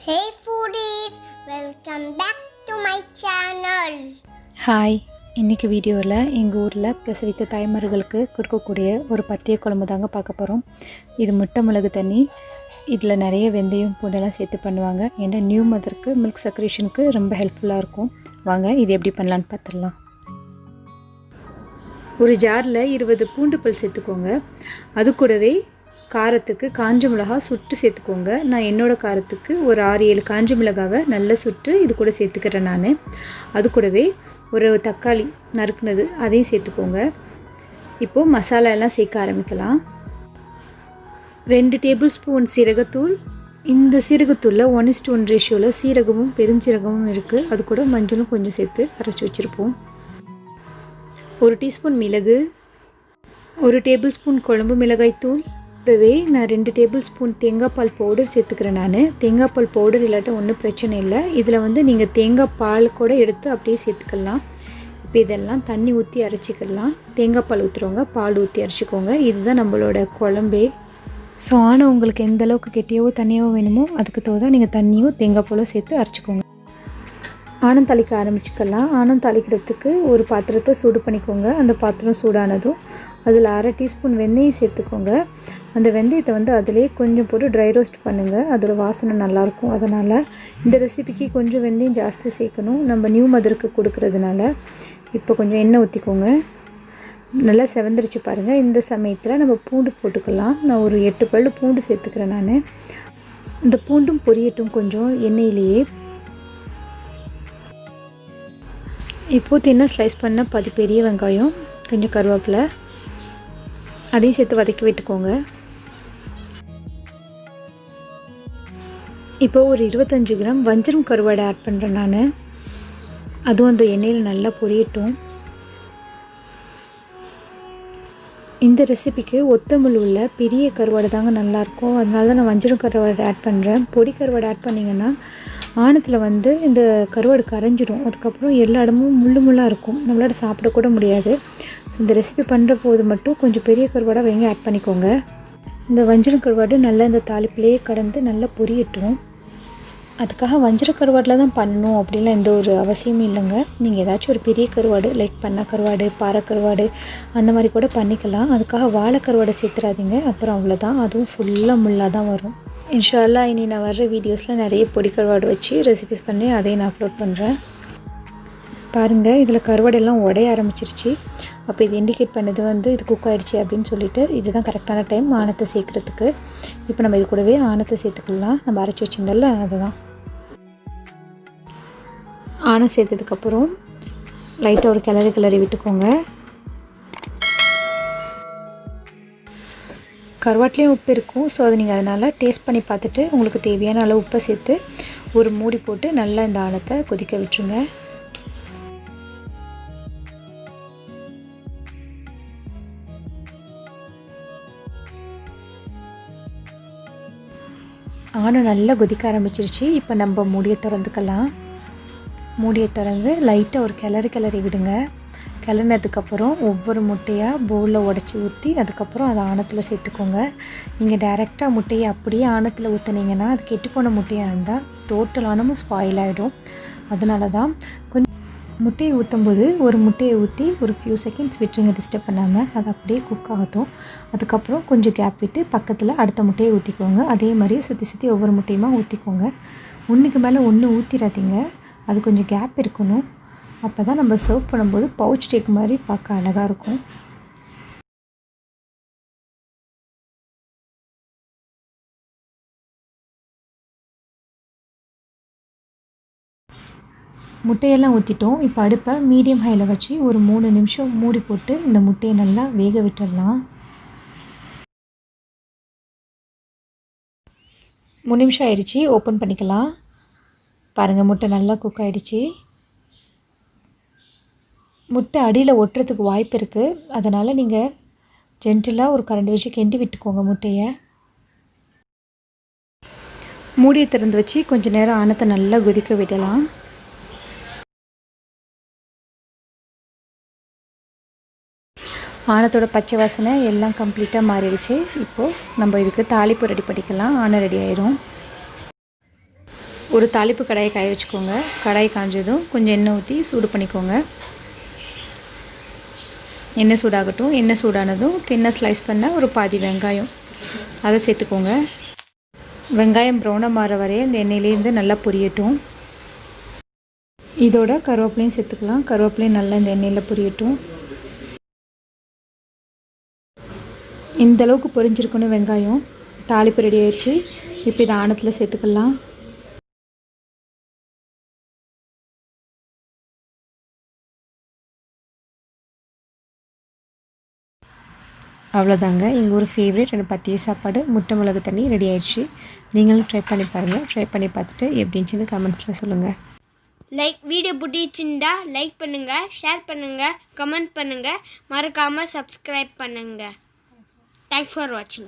Hey foodies, welcome back to my channel. Hi, இன்றைக்கி வீடியோவில் எங்கள் ஊரில் பிரசவித்த தாய்மார்களுக்கு கொடுக்கக்கூடிய ஒரு பத்திய குழம்பு தாங்க பார்க்க போகிறோம். இது முட்டை மிளகு தண்ணி. இதில் நிறைய வெந்தயம் பூண்டெல்லாம் சேர்த்து பண்ணுவாங்க. ஏன்னா நியூ மதருக்கு மில்க் செக்ரேஷனுக்கு ரொம்ப ஹெல்ப்ஃபுல்லாக இருக்கும். வாங்க இது எப்படி பண்ணலான்னு பார்த்துடலாம். ஒரு ஜாரில் 20 பூண்டு பல் சேர்த்துக்கோங்க. அது கூடவே காரத்துக்கு காஞ்ச மிளகா சுட்டு சேர்த்துக்கோங்க. நான் என்னோடய காரத்துக்கு ஒரு 6-7 காஞ்ச மிளகாவை நல்லா சுட்டு இது கூட சேர்த்துக்கிறேன் நான். அது கூடவே ஒரு தக்காளி நறுக்குனது அதையும் சேர்த்துக்கோங்க. இப்போது மசாலா எல்லாம் சேர்க்க ஆரம்பிக்கலாம். 2 டேபிள் ஸ்பூன் சீரகத்தூள். இந்த சீரகத்தூளில் 1:1 ரேஷியோவில் சீரகமும் பெருஞ்சீரகமும் இருக்குது. அது கூட மஞ்சளும் கொஞ்சம் சேர்த்து அரைச்சி வச்சுருப்போம். 1 டீஸ்பூன் மிளகு, 1 டேபிள் ஸ்பூன் குழம்பு மிளகாய்த்தூள். கூடவே நான் 2 டேபிள் ஸ்பூன் தேங்காய் பால் பவுடர் சேர்த்துக்கிறேன். நான் தேங்காய் பால் பவுடர் இல்லாட்ட ஒன்றும் பிரச்சனை இல்லை. இதில் நீங்கள் தேங்காய் பால் கூட எடுத்து அப்படியே சேர்த்துக்கலாம். இப்போ இதெல்லாம் தண்ணி ஊற்றி அரைச்சிக்கலாம். தேங்காய் பால் ஊற்றுறவங்க பால் ஊற்றி அரைச்சிக்கோங்க. இதுதான் நம்மளோட குழம்பே. ஸோ ஆனால் உங்களுக்கு எந்த அளவுக்கு கெட்டியாவோ தண்ணியாவோ வேணுமோ அதுக்கு தோதான் நீங்கள் தண்ணியோ தேங்காய் பாலோ சேர்த்து அரைச்சிக்கோங்க. ஆனம் தாளிக்க ஆரம்பிச்சுக்கலாம். ஆனம் தாளிக்கிறதுக்கு ஒரு பாத்திரத்தை சூடு பண்ணிக்கோங்க. அந்த பாத்திரம் சூடானதும் அதில் 1/2 டீஸ்பூன் வெந்தயம் சேர்த்துக்கோங்க. அந்த வெந்தயத்தை அதிலே கொஞ்சம் போட்டு ட்ரை ரோஸ்ட் பண்ணுங்கள். அதோட வாசனை நல்லாயிருக்கும். அதனால் இந்த ரெசிபிக்கு கொஞ்சம் வெந்தயம் ஜாஸ்தி சேர்க்கணும், நம்ம நியூ மதருக்கு கொடுக்கறதுனால. இப்போ கொஞ்சம் எண்ணெய் ஊற்றிக்கோங்க. நல்லா செவந்துருச்சு பாருங்கள். இந்த சமயத்தில் நம்ம பூண்டு போட்டுக்கலாம். நான் ஒரு 8 பல் பூண்டு சேர்த்துக்கிறேன் நான். இந்த பூண்டும் பொரியட்டும் கொஞ்சம் எண்ணெயிலேயே. இப்போது தின்ன ஸ்லைஸ் பண்ண 10 பெரிய வெங்காயம், கொஞ்சம் கருவேப்பிலை அதையும் சேர்த்து வதக்கி விட்டுக்கோங்க. இப்போது ஒரு 25 கிராம் வஞ்சரம் கருவாடை ஆட் பண்ணுறேன் நான். அதுவும் அந்த எண்ணெயில் நல்லா பொரியட்டும். இந்த ரெசிபிக்கு ஒத்தமுள் உள்ள பெரிய கருவாடு தாங்க நல்லாயிருக்கும். அதனால தான் நான் வஞ்சரம் கருவாடை ஆட் பண்ணுறேன். பொடி கருவாடை ஆட் பண்ணிங்கன்னா ஆணத்தில் இந்த கருவாடு கரைஞ்சிடும். அதுக்கப்புறம் எல்லா இடமும் முள்ளாக இருக்கும், நம்மளால் சாப்பிடக்கூட முடியாது. ஸோ இந்த ரெசிபி பண்ணுற போது மட்டும் கொஞ்சம் பெரிய கருவாடாக வைங்க ஆட் பண்ணிக்கோங்க. இந்த வஞ்சரம் கருவாடு நல்லா இந்த தாளிப்பிலேயே கடந்து நல்லா பொரியட்டும். அதுக்காக வஞ்சர கருவாடில் தான் பண்ணணும் அப்படின்லாம் எந்த ஒரு அவசியமும் இல்லைங்க. நீங்கள் ஏதாச்சும் ஒரு பெரிய கருவாடு லைக் பண்ண கருவாடு, பாறை கருவாடு அந்த மாதிரி கூட பண்ணிக்கலாம். அதுக்காக வாழை கருவாடை சேர்த்துறாதீங்க. அப்புறம் அவ்வளோதான், அதுவும் ஃபுல்லாக முள்ளாக தான் வரும். இன்ஷா அல்லாஹ் இனி நான் வர்ற வீடியோஸில் நிறைய பொடி கருவாடு வச்சு ரெசிபிஸ் பண்ணி அதையும் நான் அப்லோட் பண்ணுறேன். பாருங்கள், இதில் கருவாடெல்லாம் உடைய ஆரம்பிச்சிருச்சு. அப்போ இது இண்டிகேட் பண்ணது இது குக் ஆகிடுச்சு அப்படின்னு சொல்லிட்டு இதுதான் கரெக்டான டைம் ஆணத்தை சேர்க்குறதுக்கு. இப்போ நம்ம இது கூடவே ஆணத்தை சேர்த்துக்கலாம். நம்ம அரைச்சி வச்சிருந்தோம்ல அதுதான். ஆணம் சேர்த்ததுக்கப்புறம் லைட்டாக ஒரு கிளறி விட்டுக்கோங்க. கருவாட்டிலையும் உப்பு இருக்கும். ஸோ அதை நீங்கள் அதனால் டேஸ்ட் பண்ணி பார்த்துட்டு உங்களுக்கு தேவையான அளவு உப்பை சேர்த்து ஒரு மூடி போட்டு நல்லா இந்த ஆணத்தை கொதிக்க விட்டுருங்க. ஆணம் நல்லா கொதிக்க ஆரம்பிச்சிருச்சு. இப்போ நம்ம மூடியை திறந்துக்கலாம். மூடியை திறந்து லைட்டாக ஒரு கிளறி விடுங்க. கிளறினதுக்கப்புறம் ஒவ்வொரு முட்டையாக பவுலில் உடச்சி ஊற்றி அதுக்கப்புறம் அதை ஆணத்தில் சேர்த்துக்கோங்க. நீங்கள் டைரெக்டாக முட்டையை அப்படியே ஆணத்தில் ஊற்றுனீங்கன்னா அது கெட்டுப்போன முட்டையாக இருந்தால் டோட்டல் ஆணமும் ஸ்பாயில் ஆகிடும். அதனால தான் கொஞ்சம் முட்டையை ஊற்றும்போது ஒரு முட்டையை ஊற்றி ஒரு ஃபியூ செகண்ட்ஸ் விட்டுருங்க, டிஸ்டர்ப் பண்ணாமல். அது அப்படியே குக் ஆகட்டும். அதுக்கப்புறம் கொஞ்சம் கேப் விட்டு பக்கத்தில் அடுத்த முட்டையை ஊற்றிக்கோங்க. அதே மாதிரி சுற்றி ஒவ்வொரு முட்டையுமா ஊற்றிக்கோங்க. ஒன்றுக்கு மேலே ஒன்று ஊற்றிடாதீங்க, அது கொஞ்சம் கேப் இருக்கணும். அப்போ தான் நம்ம சர்வ் பண்ணும்போது பவுச் டேக் மாதிரி பார்க்க அழகாக இருக்கும். முட்டையெல்லாம் ஊற்றிட்டோம். இப்போ அடுப்பை மீடியம் ஹையில் வச்சு ஒரு 3 நிமிஷம் மூடி போட்டு இந்த முட்டையை நல்லா வேக விட்டுடலாம். 3 நிமிஷம் ஆயிடுச்சு. ஓப்பன் பண்ணிக்கலாம். பாருங்கள், முட்டை நல்லா குக் ஆகிடுச்சு. முட்டை அடியில் ஒட்டுறதுக்கு வாய்ப்பு இருக்குது. அதனால் நீங்கள் ஜென்டிலாக ஒரு கரண்டி வச்சு கிண்டி விட்டுக்கோங்க முட்டையை. மூடியை திறந்து வச்சு கொஞ்சம் நேரம் ஆணத்தை நல்லா கொதிக்க விடலாம். ஆணத்தோட பச்சை வாசனை எல்லாம் கம்ப்ளீட்டாக மாறிடுச்சு. இப்போது நம்ம இதுக்கு தாளிப்பு ரெடி பண்ணிக்கலாம். ஆணம் ரெடி ஆயிடும். ஒரு தாளிப்பு கடாயை காய வச்சுக்கோங்க. கடாய் காஞ்சதும் கொஞ்சம் எண்ணெய் ஊற்றி சூடு பண்ணிக்கோங்க. எண்ணெய் சூடாகட்டும். எண்ணெய் சூடானதும் தின்ன ஸ்லைஸ் பண்ண ஒரு பாதி வெங்காயம் அதை சேர்த்துக்கோங்க. வெங்காயம் ப்ரௌனாக மாற வரைய இந்த எண்ணெயிலேருந்து நல்லா பொரியட்டும். இதோட கருவேப்பிலையும் சேர்த்துக்கலாம். கருவேப்பிலையும் நல்லா இந்த எண்ணெயில் பொரியட்டும். இந்த அளவுக்கு பொரிஞ்சிருக்கணும் வெங்காயம். தாளிப்பு ரெடி ஆயிடுச்சு. இப்போ இதை ஆணத்தில் சேர்த்துக்கலாம். அவ்வளோதாங்க, எங்கள் ஊர் ஃபேவரட் எனக்கு பத்திய சாப்பாடு முட்டை மிளகு தண்ணி ரெடி ஆயிடுச்சு. நீங்களும் ட்ரை பண்ணி பாருங்கள். ட்ரை பண்ணி பார்த்துட்டு எப்படின்னு கமெண்ட்ஸில் சொல்லுங்கள். வீடியோ பிடிச்சிருந்தா லைக் பண்ணுங்கள், ஷேர் பண்ணுங்கள், கமெண்ட் பண்ணுங்கள், மறக்காமல் சப்ஸ்கிரைப் பண்ணுங்கள். தேங்க்ஸ் ஃபார் வாட்சிங்.